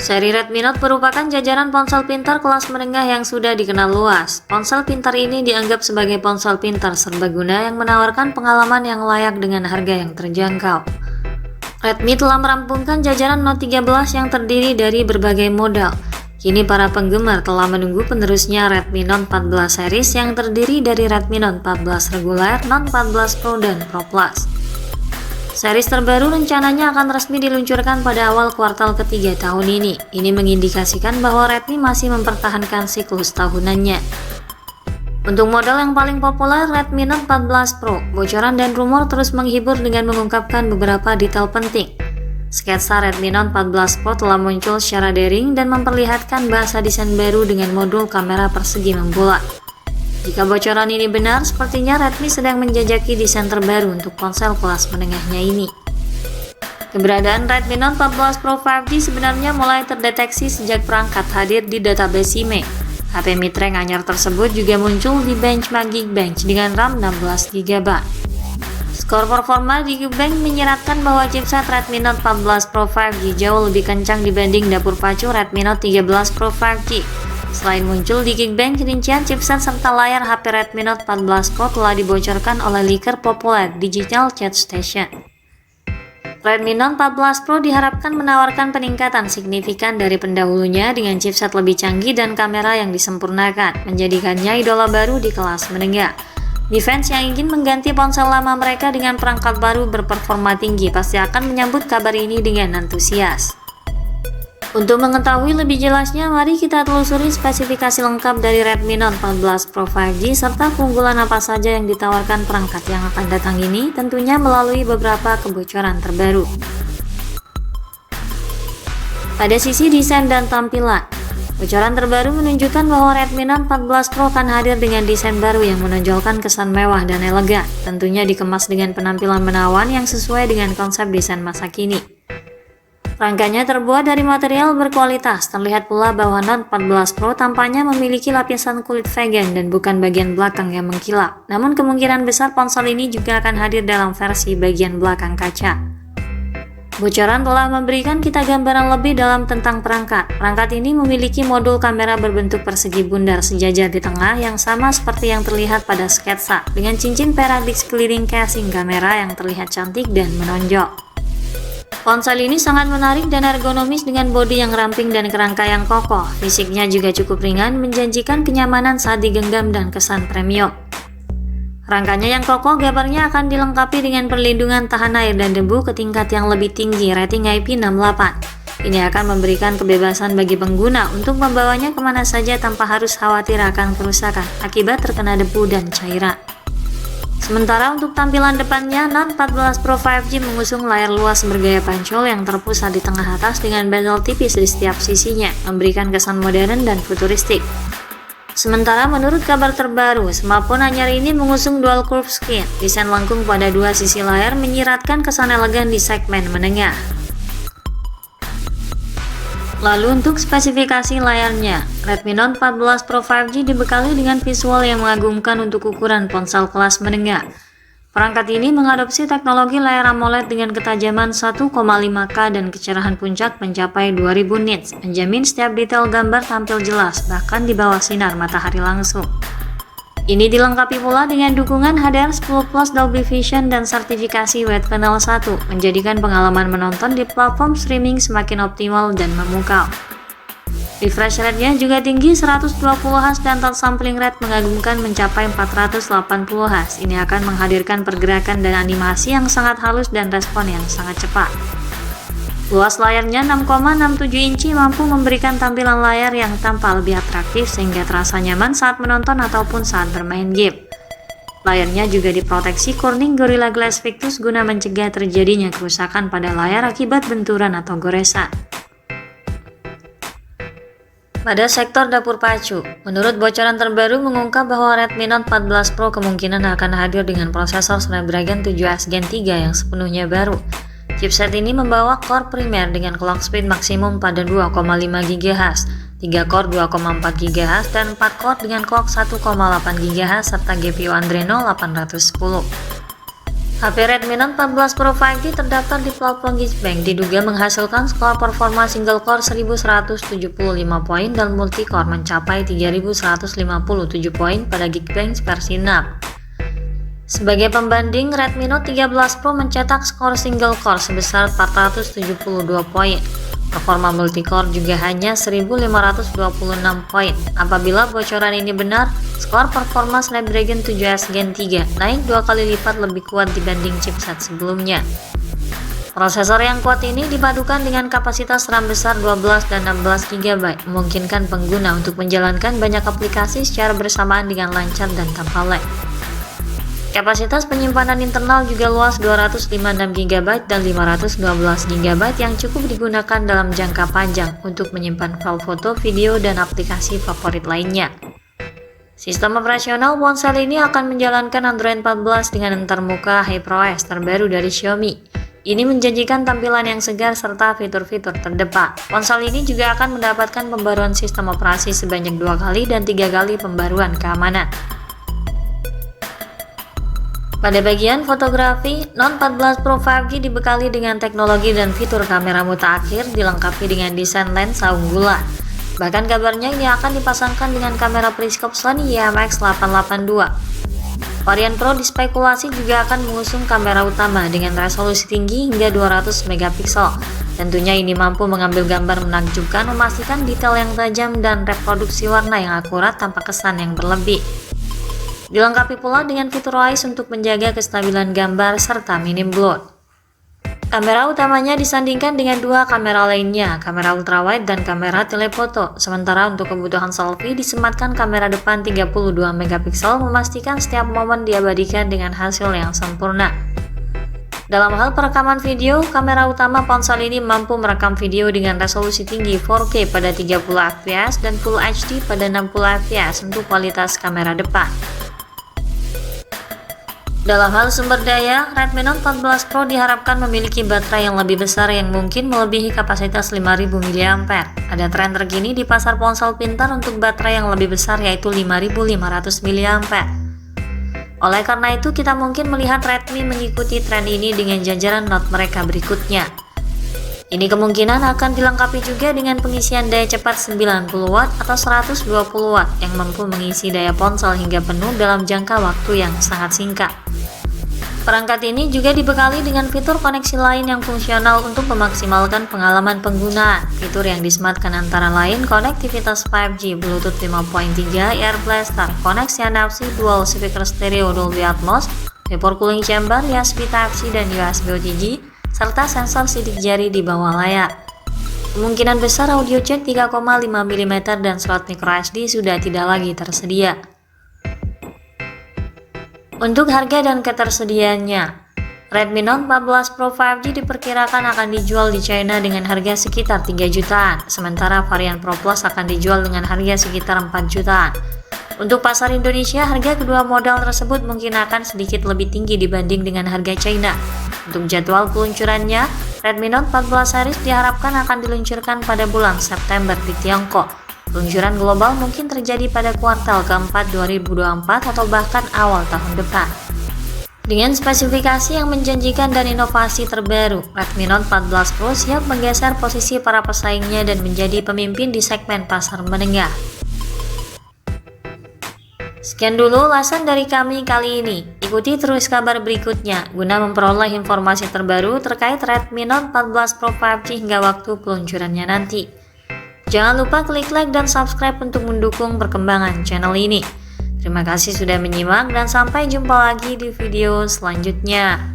Seri Redmi Note merupakan jajaran ponsel pintar kelas menengah yang sudah dikenal luas. Ponsel pintar ini dianggap sebagai ponsel pintar serbaguna yang menawarkan pengalaman yang layak dengan harga yang terjangkau. Redmi telah merampungkan jajaran Note 13 yang terdiri dari berbagai model. Kini para penggemar telah menunggu penerusnya Redmi Note 14 series yang terdiri dari Redmi Note 14 reguler, Note 14 Pro, dan Pro Plus. Series terbaru rencananya akan resmi diluncurkan pada awal kuartal ketiga tahun ini. Ini mengindikasikan bahwa Redmi masih mempertahankan siklus tahunannya. Untuk model yang paling populer, Redmi Note 14 Pro, bocoran dan rumor terus menghibur dengan mengungkapkan beberapa detail penting. Sketsa Redmi Note 14 Pro telah muncul secara daring dan memperlihatkan bahasa desain baru dengan modul kamera persegi membulat. Jika bocoran ini benar, sepertinya Redmi sedang menjajaki desain terbaru untuk ponsel kelas menengahnya ini. Keberadaan Redmi Note 14 Pro 5G sebenarnya mulai terdeteksi sejak perangkat hadir di database IMEI. HP mid-range anyar tersebut juga muncul di benchmark Geekbench dengan RAM 16GB. Skor performa di Geekbench menyeratkan bahwa chipset Redmi Note 14 Pro 5G jauh lebih kencang dibanding dapur pacu Redmi Note 13 Pro 5G. Selain muncul di Geekbench, rincian chipset serta layar HP Redmi Note 14 Pro telah dibocorkan oleh leaker populer Digital Chat Station. Redmi Note 14 Pro diharapkan menawarkan peningkatan signifikan dari pendahulunya dengan chipset lebih canggih dan kamera yang disempurnakan, menjadikannya idola baru di kelas menengah. Fans yang ingin mengganti ponsel lama mereka dengan perangkat baru berperforma tinggi pasti akan menyambut kabar ini dengan antusias. Untuk mengetahui lebih jelasnya, mari kita telusuri spesifikasi lengkap dari Redmi Note 14 Pro 5G serta keunggulan apa saja yang ditawarkan perangkat yang akan datang ini, tentunya melalui beberapa kebocoran terbaru. Pada sisi desain dan tampilan, bocoran terbaru menunjukkan bahwa Redmi Note 14 Pro akan hadir dengan desain baru yang menonjolkan kesan mewah dan elegan, tentunya dikemas dengan penampilan menawan yang sesuai dengan konsep desain masa kini. Rangkanya terbuat dari material berkualitas, terlihat pula bahwa Note 14 Pro tampaknya memiliki lapisan kulit vegan dan bukan bagian belakang yang mengkilap. Namun kemungkinan besar ponsel ini juga akan hadir dalam versi bagian belakang kaca. Bocoran telah memberikan kita gambaran lebih dalam tentang perangkat. Perangkat ini memiliki modul kamera berbentuk persegi bundar sejajar di tengah yang sama seperti yang terlihat pada sketsa, dengan cincin perak di sekeliling casing kamera yang terlihat cantik dan menonjol. Ponsel ini sangat menarik dan ergonomis dengan bodi yang ramping dan kerangka yang kokoh. Fisiknya juga cukup ringan, menjanjikan kenyamanan saat digenggam dan kesan premium. Rangkanya yang kokoh gambarnya akan dilengkapi dengan perlindungan tahan air dan debu ke tingkat yang lebih tinggi, rating IP68. Ini akan memberikan kebebasan bagi pengguna untuk membawanya kemana saja tanpa harus khawatir akan kerusakan akibat terkena debu dan cairan. Sementara untuk tampilan depannya, Note 14 Pro 5G mengusung layar luas bergaya pancol yang terpusat di tengah atas dengan bezel tipis di setiap sisinya, memberikan kesan modern dan futuristik. Sementara menurut kabar terbaru, smartphone anyar ini mengusung dual curve screen. Desain lengkung pada dua sisi layar menyiratkan kesan elegan di segmen menengah. Lalu untuk spesifikasi layarnya, Redmi Note 14 Pro 5G dibekali dengan visual yang mengagumkan untuk ukuran ponsel kelas menengah. Perangkat ini mengadopsi teknologi layar AMOLED dengan ketajaman 1,5K dan kecerahan puncak mencapai 2000 nits, menjamin setiap detail gambar tampil jelas bahkan di bawah sinar matahari langsung. Ini dilengkapi pula dengan dukungan HDR10 Plus Dolby Vision dan sertifikasi Wide Panel 1, menjadikan pengalaman menonton di platform streaming semakin optimal dan memukau. Refresh rate-nya juga tinggi 120Hz dan touch sampling rate mengagumkan mencapai 480Hz. Ini akan menghadirkan pergerakan dan animasi yang sangat halus dan respon yang sangat cepat. Luas layarnya 6,67 inci mampu memberikan tampilan layar yang tampak lebih atraktif sehingga terasa nyaman saat menonton ataupun saat bermain game. Layarnya juga diproteksi Corning Gorilla Glass Victus guna mencegah terjadinya kerusakan pada layar akibat benturan atau goresan. Pada sektor dapur pacu, menurut bocoran terbaru mengungkap bahwa Redmi Note 14 Pro kemungkinan akan hadir dengan prosesor Snapdragon 7S Gen 3 yang sepenuhnya baru. Chipset ini membawa core primer dengan clock speed maksimum pada 2,5 GHz, 3 core 2,4 GHz, dan 4 core dengan clock 1,8 GHz serta GPU Adreno 810. HP Redmi Note 14 Pro 5G terdaftar di platform Geekbench diduga menghasilkan skor performa single core 1175 poin dan multi core mencapai 3157 poin pada Geekbench versi 6. Sebagai pembanding, Redmi Note 13 Pro mencetak skor single core sebesar 472 poin. Performa multicore juga hanya 1526 poin. Apabila bocoran ini benar, skor performa Snapdragon 7S Gen 3 naik 2 kali lipat lebih kuat dibanding chipset sebelumnya. Prosesor yang kuat ini dipadukan dengan kapasitas RAM besar 12 dan 16 GB, memungkinkan pengguna untuk menjalankan banyak aplikasi secara bersamaan dengan lancar dan tanpa lag. Kapasitas penyimpanan internal juga luas 256 GB dan 512 GB yang cukup digunakan dalam jangka panjang untuk menyimpan file foto, video, dan aplikasi favorit lainnya. Sistem operasional ponsel ini akan menjalankan Android 14 dengan antarmuka HyperOS terbaru dari Xiaomi. Ini menjanjikan tampilan yang segar serta fitur-fitur terdepan. Ponsel ini juga akan mendapatkan pembaruan sistem operasi sebanyak 2 kali dan 3 kali pembaruan keamanan. Pada bagian fotografi, Note 14 Pro 5G dibekali dengan teknologi dan fitur kamera mutakhir dilengkapi dengan desain lensa unggulan. Bahkan kabarnya ini akan dipasangkan dengan kamera periskop Sony IMX882. Varian Pro dispekulasi juga akan mengusung kamera utama dengan resolusi tinggi hingga 200 megapiksel. Tentunya ini mampu mengambil gambar menakjubkan, memastikan detail yang tajam dan reproduksi warna yang akurat tanpa kesan yang berlebih. Dilengkapi pula dengan fitur Eyes untuk menjaga kestabilan gambar serta minim blur. Kamera utamanya disandingkan dengan dua kamera lainnya, kamera ultrawide dan kamera telefoto. Sementara untuk kebutuhan selfie disematkan kamera depan 32 megapiksel, memastikan setiap momen diabadikan dengan hasil yang sempurna. Dalam hal perekaman video, kamera utama ponsel ini mampu merekam video dengan resolusi tinggi 4K pada 30 fps dan Full HD pada 60 fps untuk kualitas kamera depan. Dalam hal sumber daya, Redmi Note 14 Pro diharapkan memiliki baterai yang lebih besar yang mungkin melebihi kapasitas 5000 mAh. Ada tren terkini di pasar ponsel pintar untuk baterai yang lebih besar yaitu 5500 mAh. Oleh karena itu, kita mungkin melihat Redmi mengikuti tren ini dengan jajaran Note mereka berikutnya. Ini kemungkinan akan dilengkapi juga dengan pengisian daya cepat 90 Watt atau 120 Watt yang mampu mengisi daya ponsel hingga penuh dalam jangka waktu yang sangat singkat. Perangkat ini juga dibekali dengan fitur koneksi lain yang fungsional untuk memaksimalkan pengalaman penggunaan. Fitur yang disematkan antara lain konektivitas 5G, Bluetooth 5.3, Air Blaster, koneksi NFC, dual speaker stereo Dolby Atmos, vapor cooling chamber, USB Type-C dan USB OTG, serta sensor sidik jari di bawah layar. Kemungkinan besar audio jack 3,5 mm dan slot microSD sudah tidak lagi tersedia. Untuk harga dan ketersediaannya, Redmi Note 14 Pro 5G diperkirakan akan dijual di China dengan harga sekitar 3 jutaan, sementara varian Pro Plus akan dijual dengan harga sekitar 4 jutaan. Untuk pasar Indonesia, harga kedua model tersebut mungkin akan sedikit lebih tinggi dibanding dengan harga China. Untuk jadwal peluncurannya, Redmi Note 14 series diharapkan akan diluncurkan pada bulan September di Tiongkok. Peluncuran global mungkin terjadi pada kuartal keempat 2024 atau bahkan awal tahun depan. Dengan spesifikasi yang menjanjikan dan inovasi terbaru, Redmi Note 14 Pro siap menggeser posisi para pesaingnya dan menjadi pemimpin di segmen pasar menengah. Sekian dulu ulasan dari kami kali ini. Ikuti terus kabar berikutnya guna memperoleh informasi terbaru terkait Redmi Note 14 Pro 5G hingga waktu peluncurannya nanti. Jangan lupa klik like dan subscribe untuk mendukung perkembangan channel ini. Terima kasih sudah menyimak dan sampai jumpa lagi di video selanjutnya.